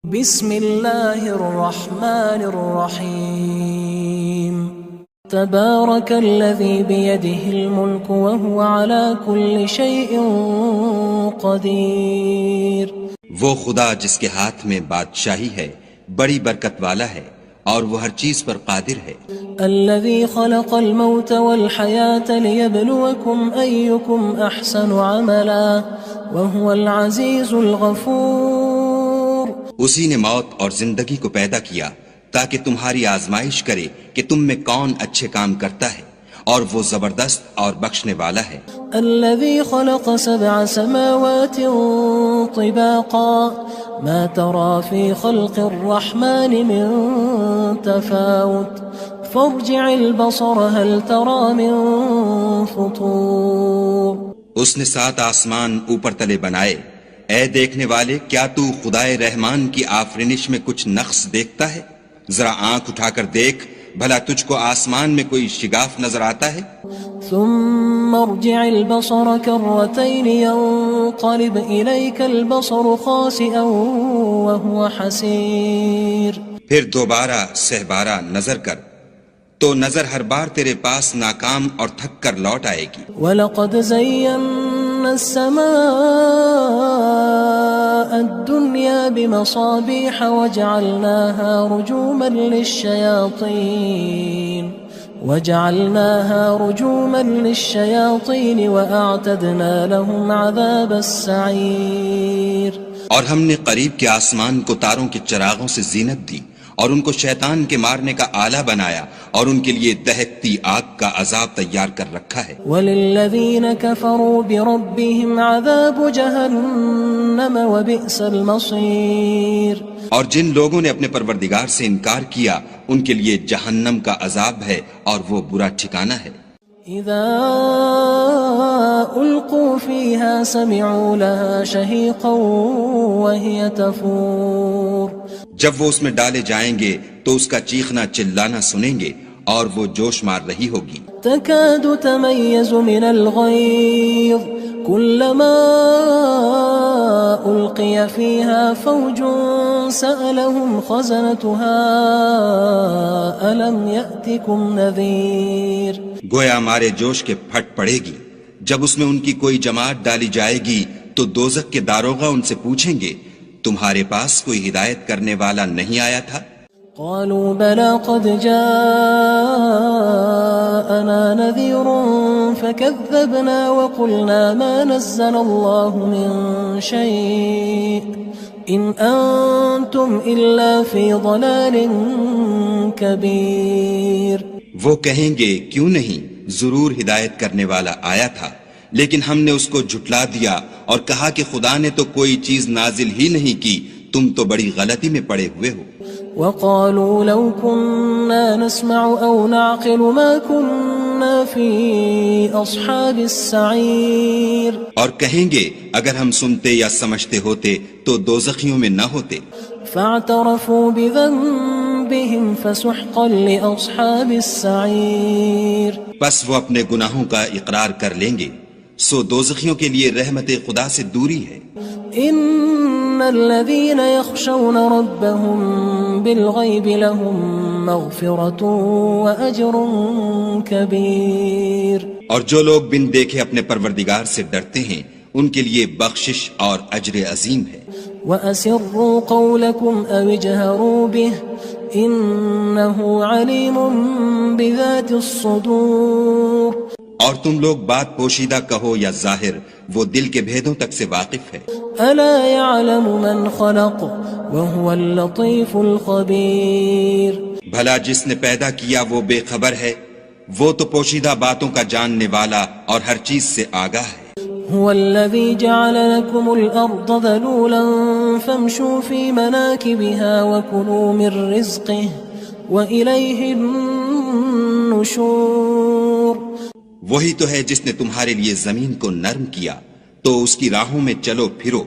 بسم اللہ الرحمن الرحیم تبارک الذی بیدہ الملک وهو على كل شیء قدیر۔ وہ خدا جس کے ہاتھ میں بادشاہی ہے بڑی برکت والا ہے اور وہ ہر چیز پر قادر ہے۔ الذی خلق الموت والحیاة لیبلوکم ایکم احسن عملا وهو العزیز الغفور۔ اسی نے موت اور زندگی کو پیدا کیا تاکہ تمہاری آزمائش کرے کہ تم میں کون اچھے کام کرتا ہے، اور وہ زبردست اور بخشنے والا ہے۔ الذي خلق 7 سماوات طباقا ما ترى في خلق الرحمن من تفاوت فارجع البصر هل ترى من فطور۔ اس نے 7 آسمان اوپر تلے بنائے، اے دیکھنے والے کیا تو خدائے رحمان کی آفرینش میں کچھ نقص دیکھتا ہے؟ ذرا آنکھ اٹھا کر دیکھ، بھلا تجھ کو آسمان میں کوئی شگاف نظر آتا ہے؟ ثم ارجع البصر كرتين ينقلب إليك البصر خاسئا وهو حسير۔ پھر دوبارہ سہبارہ نظر کر تو نظر ہر بار تیرے پاس ناکام اور تھک کر لوٹ آئے گی۔ وَلَقَدْ زَيَّنَّا السَّمَاءَ الدُّنْيَا بِمَصَابِيحَ وَجَعَلْنَاهَا رُجُومًا لِلشَّيَاطِينِ وَأَعْتَدْنَا لَهُمْ عَذَابَ السَّعِيرِ۔ اور ہم نے قریب کے آسمان کو تاروں کے چراغوں سے زینت دی اور ان کو شیطان کے مارنے کا آلہ بنایا، اور ان کے لیے دہکتی آگ کا عذاب تیار کر رکھا ہے۔ وَلِلَّذِينَ كَفَرُوا بِرَبِّهِمْ عَذَابُ جَهَنَّمَ وَبِئْسَ الْمَصِيرُ۔ اور جن لوگوں نے اپنے پروردگار سے انکار کیا ان کے لیے جہنم کا عذاب ہے اور وہ برا ٹھکانہ ہے۔ اذا القوا فيها سمعوا لها شهيقا وهي تفور۔ جب وہ اس میں ڈالے جائیں گے تو اس کا چیخنا چلانا سنیں گے اور وہ جوش مار رہی ہوگی۔ تكاد تميز من الغيظ كلما ألقي فيها فوج سألهم خزنتها ألم يأتكم نذير۔ گویا ہمارے جوش کے پھٹ پڑے گی جب اس میں ان کی کوئی جماعت ڈالی جائے گی تو دوزخ کے داروغہ ان سے پوچھیں گے تمہارے پاس کوئی ہدایت کرنے والا نہیں آیا تھا؟ قالوا بلى قد جاءنا نذير فكذبنا وقلنا ما نزل الله من شيء إن أنتم إلا في ضلال كبير۔ وہ کہیں گے کیوں نہیں، ضرور ہدایت کرنے والا آیا تھا، لیکن ہم نے اس کو جھٹلا دیا اور کہا کہ خدا نے تو کوئی چیز نازل ہی نہیں کی، تم تو بڑی غلطی میں پڑے ہوئے ہو۔ وقالوا لو كنا نسمع أو نعقل ما كنا في أصحاب السعير۔ اور کہیں گے اگر ہم سنتے یا سمجھتے ہوتے تو دوزخیوں میں نہ ہوتے۔ فاعترفوا بذنبهم فسحقا لأصحاب السعير۔ بس وہ اپنے گناہوں کا اقرار کر لیں گے، سو دوزخیوں کے لیے رحمت خدا سے دوری ہے۔ ان الذين يخشون ربهم بالغيب لهم مغفرة واجر كبير۔ اور جو لوگ بن دیکھے اپنے پروردگار سے ڈرتے ہیں ان کے لیے بخشش اور اجر عظیم ہے۔ وَأَسِرُّوا قَوْلَكُمْ أَوِ اجْهَرُوا بِهِ إِنَّهُ عَلِيمٌ بِذَاتِ الصُّدُورِ۔ اور تم لوگ بات پوشیدہ کہو یا ظاہر، وہ دل کے بھیدوں تک سے واقف ہے۔ أَلَا يَعْلَمُ مَنْ خَلَقَ وَهُوَ اللَّطِيفُ الْخَبِيرُ۔ بھلا جس نے پیدا کیا وہ بے خبر ہے، وہ تو پوشیدہ باتوں کا جاننے والا اور ہر چیز سے آگاہ ہے۔ هو الذي جعل لكم الأرض ذلولا فامشوا في مناكبها وكلوا من رزقه وإليه النشور۔ وہی تو ہے جس نے تمہارے لیے زمین کو نرم کیا تو اس کی راہوں میں چلو پھرو،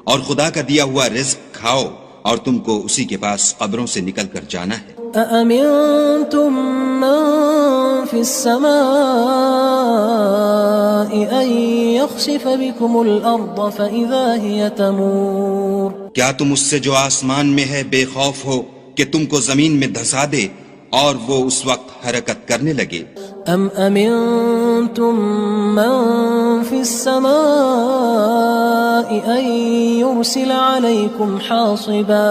اور خدا کا دیا ہوا رزق کھاؤ، اور تم کو اسی کے پاس قبروں سے نکل کر جانا ہے۔ أأمنتم من في السماء أن يخسف بكم الأرض فإذا هي تمور۔ کیا تم اس سے جو آسمان میں ہے بے خوف ہو کہ تم کو زمین میں دھسا دے اور وہ اس وقت حرکت کرنے لگے؟ ام امنتم من في السماء ان يرسل عليكم حاصبا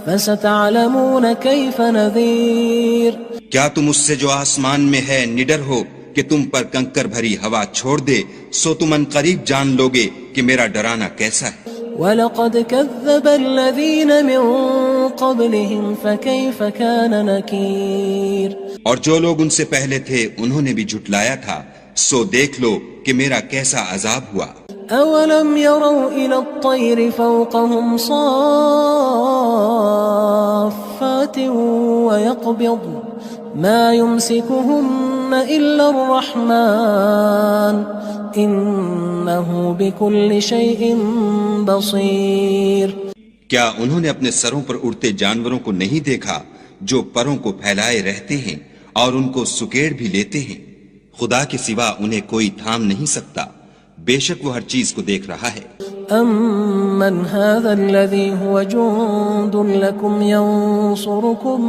فستعلمون كيف نذير کیا تم اس سے جو آسمان میں ہے نڈر ہو کہ تم پر کنکر بھری ہوا چھوڑ دے، سو تم ان قریب جان لوگے کہ میرا ڈرانا کیسا ہے۔ وَلَقَدْ كَذَّبَ الَّذِينَ مِن قَبْلِهِمْ فَكَيْفَ كَانَ نَكِيرٌ اور جو لوگ ان سے پہلے تھے انہوں نے بھی جھٹلایا تھا، سو دیکھ لو کہ میرا کیسا عذاب ہوا۔ أَوَلَمْ يَرَوْا إِلَى الطَّيْرِ فَوْقَهُمْ صَافَّاتٍ وَيَقْبِضْنَ مَا يُمْسِكُهُنَّ إِلَّا الرَّحْمَنُ إِنَّهُ بِكُلِّ شَيْءٍ بَصِيرٌ کیا انہوں نے اپنے سروں پر اڑتے جانوروں کو نہیں دیکھا جو پروں کو پھیلائے رہتے ہیں اور ان کو سکیڑ بھی لیتے ہیں؟ خدا کے سوا انہیں کوئی تھام نہیں سکتا، بے شک وہ ہر چیز کو دیکھ رہا ہے۔ أَمَّنْ هَذَا الَّذِي هُوَ جُندٌ لَكُمْ يَنصُرُكُم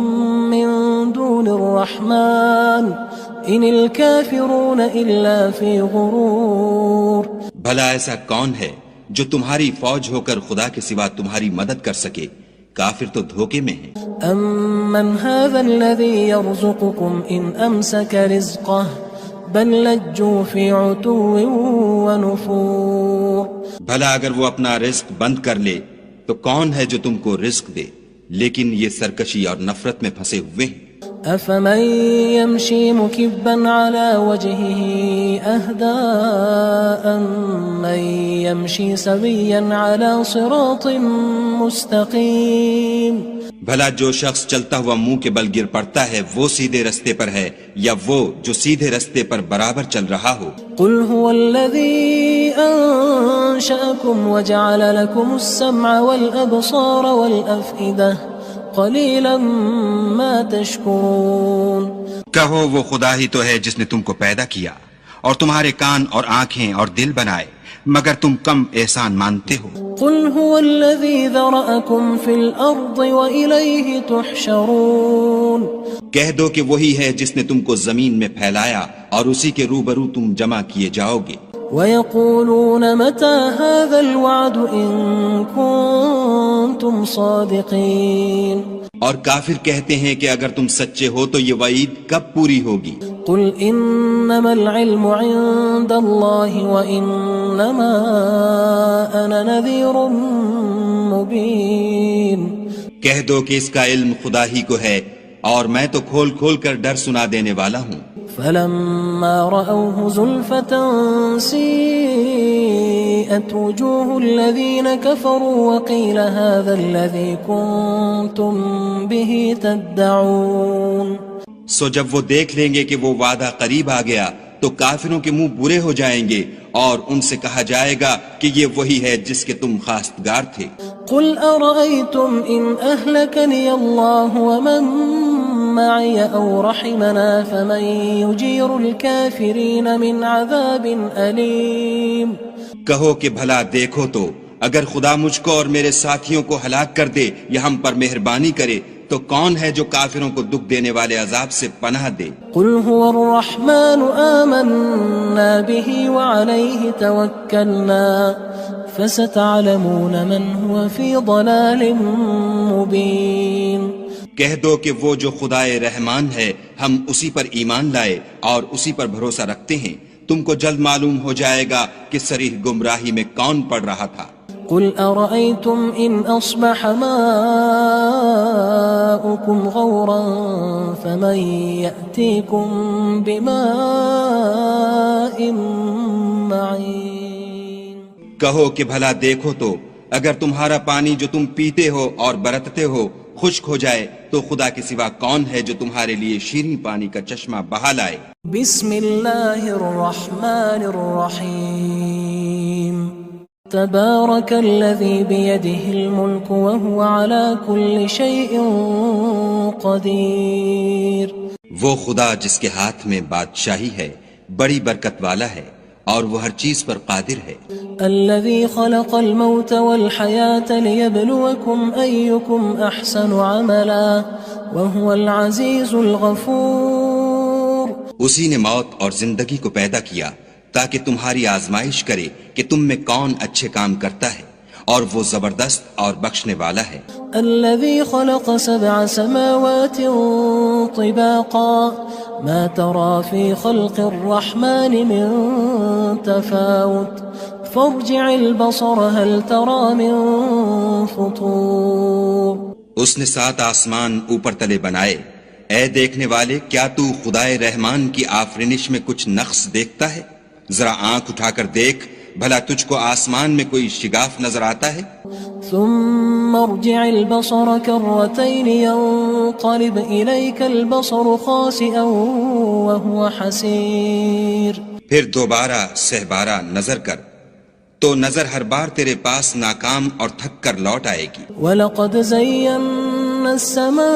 مِّن دُونِ الرَّحْمَنِ إِنِ الْكَافِرُونَ إِلَّا فِي غُرُورٍ بھلا ایسا کون ہے جو تمہاری فوج ہو کر خدا کے سوا تمہاری مدد کر سکے؟ کافر تو دھوکے میں ہیں۔ أَمَّنْ هَذَا الَّذِي يَرْزُقُكُمْ إِنْ أَمْسَكَ رِزْقَهُ بَلْ لَجُّوا فِي عُتُوٍّ وَنُفُورٍ بھلا اگر وہ اپنا رزق بند کر لے تو کون ہے جو تم کو رزق دے؟ لیکن یہ سرکشی اور نفرت میں پھنسے ہوئے ہیں۔ أَفَمَن يَمْشِي مُكِبًّا عَلَى وَجْهِهِ أَهْدَىٰ أَمَّن يَمْشِي سَوِيًّا عَلَى صِرَاطٍ مُّسْتَقِيمٍ بھلا جو شخص چلتا ہوا منہ کے بل گر پڑتا ہے وہ سیدھے رستے پر ہے یا وہ جو سیدھے رستے پر برابر چل رہا ہو؟ قُلْ هُوَ الَّذِي أَنشَأَكُمْ وَجَعَلَ لَكُمُ السَّمْعَ وَالْأَبْصَارَ وَالْأَفْئِدَةَ قَلِيلًا مَا تَشْكُرُونَ کہو وہ خدا ہی تو ہے جس نے تم کو پیدا کیا اور تمہارے کان اور آنکھیں اور دل بنائے، مگر تم کم احسان مانتے ہو۔ قُلْ هُوَ الَّذِي ذَرَأَكُمْ فِي الْأَرْضِ وَإِلَيْهِ تُحْشَرُونَ کہہ دو کہ وہی ہے جس نے تم کو زمین میں پھیلایا اور اسی کے روبرو تم جمع کیے جاؤ گے۔ وَيَقُولُونَ مَتَى هَذَا الْوَعْدُ إِن كُنتُمْ صَادِقِينَ اور کافر کہتے ہیں کہ اگر تم سچے ہو تو یہ وعید کب پوری ہوگی؟ قُلْ إِنَّمَا الْعِلْمُ عِندَ اللَّهِ وَإِنَّمَا أَنَا نَذِيرٌ مُّبِينٌ کہہ دو کہ اس کا علم خدا ہی کو ہے اور میں تو کھول کھول کر ڈر سنا دینے والا ہوں۔ فَلَمَّا رَأَوْهُ زُلْفَةً سِيئَتْ وُجُوهُ الَّذِينَ كَفَرُوا وَقِيلَ هَذَا الَّذِي كُنتُم بِهِ تَدَّعُونَ سو جب وہ دیکھ لیں گے کہ وہ وعدہ قریب آ گیا تو کافروں کے منہ برے ہو جائیں گے اور ان سے کہا جائے گا کہ یہ وہی ہے جس کے تم خواستگار تھے۔ قُلْ أَرَأَيْتُمْ إِنْ أَهْلَكَنِيَ اللَّهُ وَمَن مَّعِيَ أَوْ رَحِمَنَا فَمَن يُجِيرُ الْكَافِرِينَ مِنْ عَذَابٍ أَلِيمٍ کہو کہ بھلا دیکھو تو اگر خدا مجھ کو اور میرے ساتھیوں کو ہلاک کر دے یا ہم پر مہربانی کرے تو کون ہے جو کافروں کو دکھ دینے والے عذاب سے پناہ دے؟ قُلْ هُوَ الرَّحْمَنُ آمَنَّا بِهِ وَعَلَيْهِ تَوَكَّلْنَا فَسَتَعْلَمُونَ مَنْ هُوَ فِي ضَلَالٍ مُّبِينٍ کہہ دو کہ وہ جو خدائے رحمان ہے ہم اسی پر ایمان لائے اور اسی پر بھروسہ رکھتے ہیں، تم کو جلد معلوم ہو جائے گا کہ صریح گمراہی میں کون پڑ رہا تھا۔ قُلْ أَرَأَيْتُمْ إِنْ أَصْبَحَ مَاؤُكُمْ غَوْرًا فَمَن يَأْتِيكُم بِمَاءٍ مَّعِينٍ کہو کہ بھلا دیکھو تو اگر تمہارا پانی جو تم پیتے ہو اور برتتے ہو خشک ہو جائے تو خدا کے سوا کون ہے جو تمہارے لیے شیریں پانی کا چشمہ بہا لائے؟ بسم اللہ الرحمن الرحیم تبارک الذی بیدہ الملک وهو علی کل شیء قدیر۔ وہ خدا جس کے ہاتھ میں بادشاہی ہے بڑی برکت والا ہے اور وہ ہر چیز پر قادر ہے. الذي خلق الموت والحياة ليبلوكم أيكم أحسن عملا وهو العزيز الغفور. اسی نے موت اور زندگی کو پیدا کیا تاکہ تمہاری آزمائش کرے کہ تم میں کون اچھے کام کرتا ہے، اور وہ زبردست اور بخشنے والا ہے. الذي خلق 7 سماوات طباقا ما ترى في خلق الرحمن من تفاوت فارجع البصر هل ترى من فطور. اس نے 7 آسمان اوپر تلے بنائے. اے دیکھنے والے، کیا تو خدائے رحمان کی آفرینش میں کچھ نقص دیکھتا ہے؟ ذرا آنکھ اٹھا کر دیکھ، بھلا تجھ کو آسمان میں کوئی شگاف نظر آتا ہے؟ ثم ارجع البصر كرتين ينقلب إليك البصر خاسئا وهو حسير. پھر دوبارہ سہبارہ نظر کر تو نظر ہر بار تیرے پاس ناکام اور تھک کر لوٹ آئے گی. وَلَقَدْ زَيَّنَّا السَّمَاءَ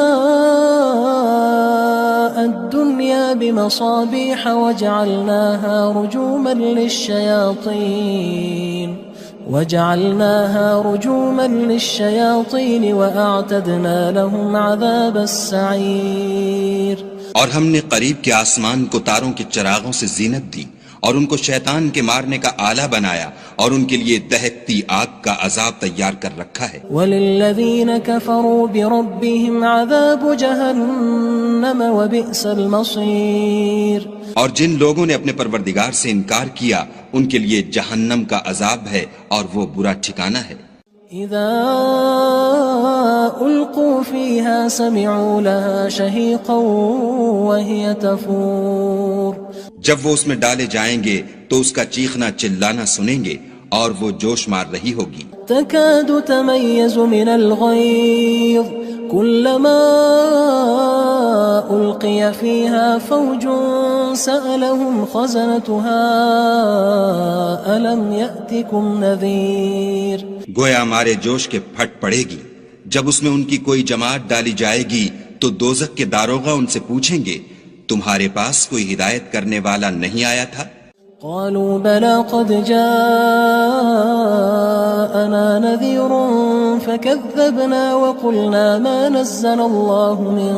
الدُّنْيَا بِمَصَابِيحَ وَجَعَلْنَاهَا رُجُومًا لِلشَّيَاطِينِ وَأَعْتَدْنَا لَهُمْ عَذَابَ السَّعِيرِ. اور ہم نے قریب کے آسمان کو تاروں کے چراغوں سے زینت دی اور ان کو شیطان کے مارنے کا آلہ بنایا اور ان کے لیے دہکتی آگ کا عذاب تیار کر رکھا ہے. وَلِلَّذِينَ كَفَرُوا بِرَبِّهِمْ عَذَابُ جَهَنَّمَ وَبِئْسَ الْمَصِيرُ. اور جن لوگوں نے اپنے پروردگار سے انکار کیا ان کے لیے جہنم کا عذاب ہے اور وہ برا ٹھکانہ ہے. اذا القوا فيها سمعوا لها شهيقا وهي تفور. جب وہ اس میں ڈالے جائیں گے تو اس کا چیخنا چلانا سنیں گے اور وہ جوش مار رہی ہوگی. تكاد تميز من الغيظ كلما ألقي فيها فوج سألهم خزنتها ألم يأتكم نذير. گویا ہمارے جوش کے پھٹ پڑے گی. جب اس میں ان کی کوئی جماعت ڈالی جائے گی تو دوزخ کے داروغہ ان سے پوچھیں گے تمہارے پاس کوئی ہدایت کرنے والا نہیں آیا تھا؟ قالوا بلى قد جاءنا نذير فكذبنا وقلنا ما نزل الله من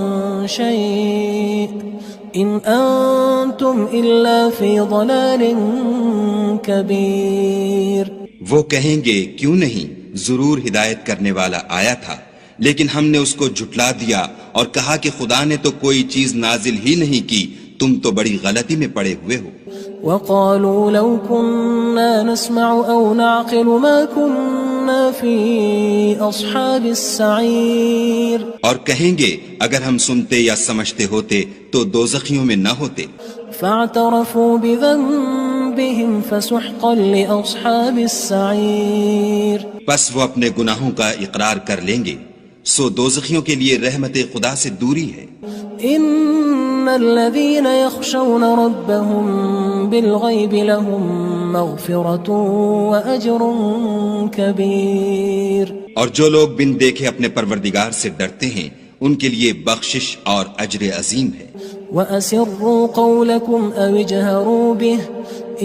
شيء إن أنتم إلا في ضلال كبير. وہ کہیں گے کیوں نہیں، ضرور ہدایت کرنے والا آیا تھا، لیکن ہم نے اس کو جھٹلا دیا اور کہا کہ خدا نے تو کوئی چیز نازل ہی نہیں کی، تم تو بڑی غلطی میں پڑے ہوئے ہو. وقالوا لو كنا نسمع أو نعقل ما كنا في أصحاب السعير. اور کہیں گے اگر ہم سنتے یا سمجھتے ہوتے تو دوزخیوں میں نہ ہوتے. فاعترفوا بذنبهم فسحقا لأصحاب السعير. پس وہ اپنے گناہوں کا اقرار کر لیں گے، سو دوزخیوں کے لیے رحمت خدا سے دوری ہے. ان الذين يخشون ربهم بالغيب لهم مغفرة واجر كبير. اور جو لوگ بن دیکھے اپنے پروردگار سے ڈرتے ہیں ان کے لیے بخشش اور اجر عظیم ہے. وَأَسِرُّوا قَوْلَكُمْ أَوِ اجْهَرُوا بِهِ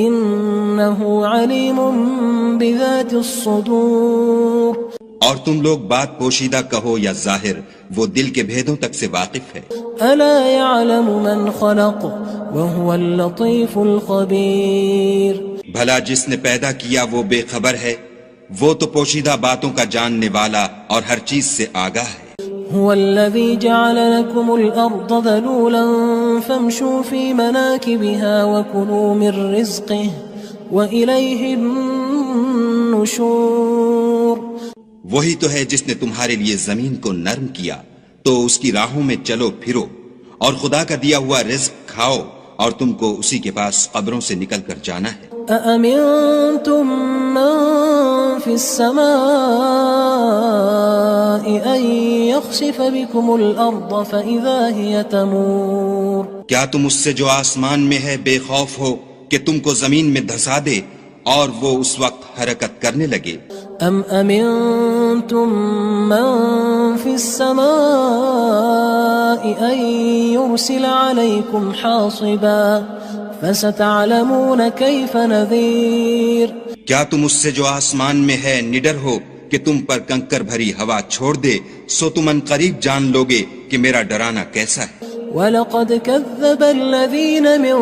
إِنَّهُ عَلِيمٌ بِذَاتِ الصُّدُورِ. اور تم لوگ بات پوشیدہ کہو یا ظاہر، وہ دل کے بھیدوں تک سے واقف ہے. أَلَا يَعْلَمُ مَنْ خَلَقَ وَهُوَ اللَّطِيفُ الْخَبِيرُ. بھلا جس نے پیدا کیا وہ بے خبر ہے، وہ تو پوشیدہ باتوں کا جاننے والا اور ہر چیز سے آگاہ ہے. هو الذي جعل لكم الأرض ذلولا فامشوا في مناكبها وكلوا من رزقه وإليه النشور. وہی تو ہے جس نے تمہارے لیے زمین کو نرم کیا تو اس کی راہوں میں چلو پھرو اور خدا کا دیا ہوا رزق کھاؤ اور تم کو اسی کے پاس قبروں سے نکل کر جانا ہے. أأمنتم من في السماء أن يخسف بكم الأرض فإذا هي تمور. کیا تم اس سے جو آسمان میں ہے بے خوف ہو کہ تم کو زمین میں دھسا دے اور وہ اس وقت حرکت کرنے لگے؟ أم أمنتم من في السماء أن يرسل عليكم حاصبا فستعلمون كيف نذير کیا تم اس سے جو آسمان میں ہے نڈر ہو کہ تم پر کنکر بھری ہوا چھوڑ دے، سو تم ان قریب جان لوگے کہ میرا ڈرانا کیسا ہے۔ وَلَقَدْ كَذَّبَ الَّذِينَ مِن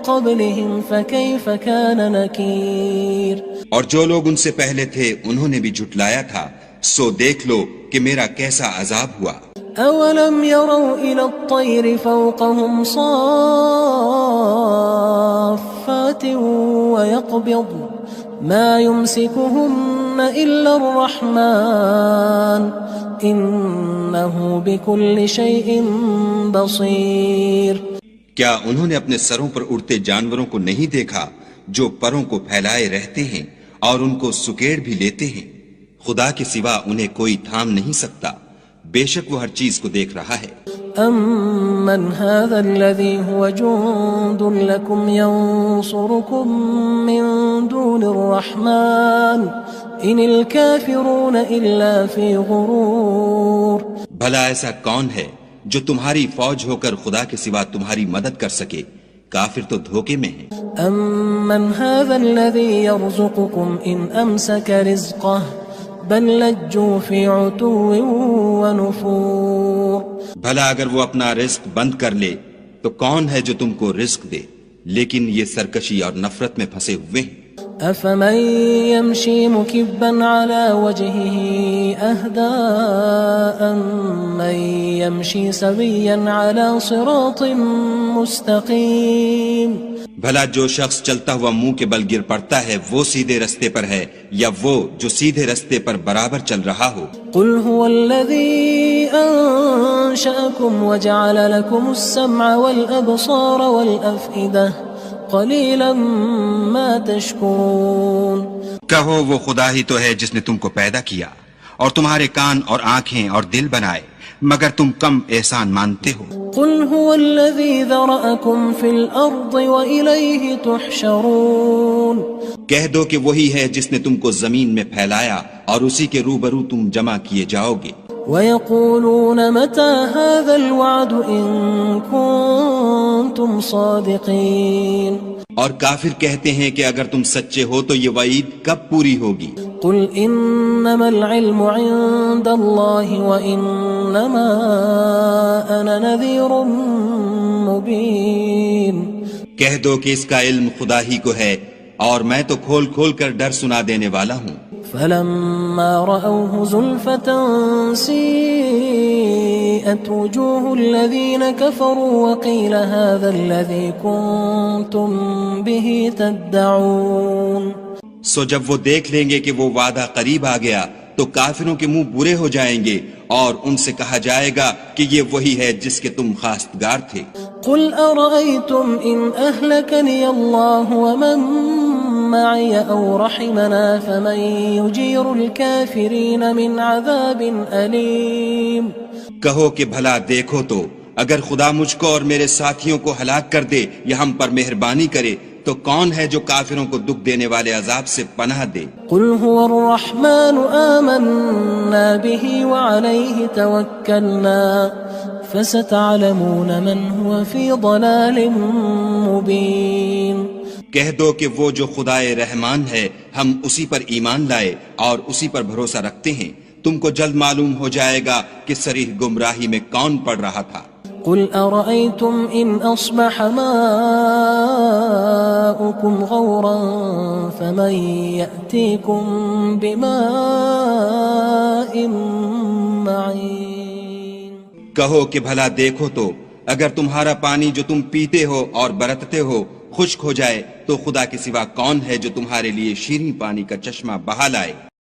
قَبْلِهِمْ فَكَيْفَ كَانَ نَكِيرٌ اور جو لوگ ان سے پہلے تھے انہوں نے بھی جھٹلایا تھا، سو دیکھ لو کہ میرا کیسا عذاب ہوا۔ أَوَلَمْ يَرَوْا إِلَى الطَّيْرِ فَوْقَهُمْ صَافَّاتٍ وَيَقْبِضْنَ مَا يُمْسِكُهُنَّ إِلَّا الرَّحْمَنُ إِنَّهُ بِكُلِّ شَيْءٍ بَصِيرٌ کیا انہوں نے اپنے سروں پر اڑتے جانوروں کو نہیں دیکھا جو پروں کو پھیلائے رہتے ہیں اور ان کو سکیڑ بھی لیتے ہیں؟ خدا کے سوا انہیں کوئی تھام نہیں سکتا، بے شک وہ ہر چیز کو دیکھ رہا ہے۔ أَمَّنْ هَذَا الَّذِي هُوَ جُندٌ لَكُمْ يَنصُرُكُم مِّن دُونِ الرَّحْمَنِ إِنِ الْكَافِرُونَ إِلَّا فِي غُرُورٍ بھلا ایسا کون ہے جو تمہاری فوج ہو کر خدا کے سوا تمہاری مدد کر سکے؟ کافر تو دھوکے میں ہیں۔ أَمَّنْ هَذَا الَّذِي يَرْزُقُكُمْ إِنْ أَمْسَكَ رِزْقَهُ بَل لَجُّوا فِي عُتُوٍّ وَنُفُورٍ بھلا اگر وہ اپنا رزق بند کر لے تو کون ہے جو تم کو رزق دے؟ لیکن یہ سرکشی اور نفرت میں پھنسے ہوئے ہیں۔ أَفَمَن يَمْشِي مُكِبًّا عَلَى وَجْهِهِ أَهْدَىٰ أَمَّن يَمْشِي سَوِيًّا عَلَى صِرَاطٍ مُّسْتَقِيمٍ بھلا جو شخص چلتا ہوا منہ کے بل گر پڑتا ہے وہ سیدھے رستے پر ہے یا وہ جو سیدھے رستے پر برابر چل رہا ہو؟ قُلْ هُوَ الَّذِي أَنشَأَكُمْ وَجَعَلَ لَكُمُ السَّمْعَ وَالْأَبْصَارَ وَالْأَفْئِدَةَ قَلِيلًا مَا تَشْكُرُونَ کہو وہ خدا ہی تو ہے جس نے تم کو پیدا کیا اور تمہارے کان اور آنکھیں اور دل بنائے، مگر تم کم احسان مانتے ہو۔ قُلْ هُوَ الَّذِي ذَرَأَكُمْ فِي الْأَرْضِ وَإِلَيْهِ تُحْشَرُونَ کہہ دو کہ وہی ہے جس نے تم کو زمین میں پھیلایا اور اسی کے روبرو تم جمع کیے جاؤ گے۔ وَيَقُولُونَ مَتَى هَذَا الْوَعْدُ إِن كُنتُمْ صَادِقِينَ اور کافر کہتے ہیں کہ اگر تم سچے ہو تو یہ وعید کب پوری ہوگی؟ قُلْ إِنَّمَا الْعِلْمُ عِندَ اللَّهِ وَإِنَّمَا أَنَا نَذِيرٌ مُّبِينٌ کہہ دو کہ اس کا علم خدا ہی کو ہے اور میں تو کھول کھول کر ڈر سنا دینے والا ہوں۔ فَلَمَّا رَأَوْهُ زُلْفَةً سِيئَتْ وُجُوهُ الَّذِينَ كَفَرُوا وَقِيلَ هَذَا الَّذِي كُنتُم بِهِ تَدَّعُونَ سو جب وہ دیکھ لیں گے کہ وہ وعدہ قریب آ گیا تو کافروں کے منہ برے ہو جائیں گے اور ان سے کہا جائے گا کہ یہ وہی ہے جس کے تم خواستگار تھے۔ قُلْ أَرَأَيْتُمْ إِنْ أَهْلَكَنِيَ اللَّهُ وَمَن مَّعِيَ أَوْ رَحِمَنَا فَمَن يُجِيرُ الْكَافِرِينَ مِنْ عَذَابٍ أَلِيمٍ کہو کہ بھلا دیکھو تو اگر خدا مجھ کو اور میرے ساتھیوں کو ہلاک کر دے یا ہم پر مہربانی کرے تو کون ہے جو کافروں کو دکھ دینے والے عذاب سے پناہ دے؟ قُلْ هُوَ الرَّحْمَنُ آمَنَّا بِهِ وَعَلَيْهِ تَوَكَّلْنَا فَسَتَعْلَمُونَ مَنْ هُوَ فِي ضَلَالٍ مُّبِينٍ کہہ دو کہ وہ جو خدائے رحمان ہے ہم اسی پر ایمان لائے اور اسی پر بھروسہ رکھتے ہیں، تم کو جلد معلوم ہو جائے گا کہ صریح گمراہی میں کون پڑ رہا تھا۔ قُلْ أَرَأَيْتُمْ إِنْ أَصْبَحَ مَاؤُكُمْ غَوْرًا فَمَن يَأْتِيكُم بِمَاءٍ مَّعِينٍ کہو کہ بھلا دیکھو تو اگر تمہارا پانی جو تم پیتے ہو اور برتتے ہو خشک ہو جائے تو خدا کے سوا کون ہے جو تمہارے لیے شیریں پانی کا چشمہ بہا لائے؟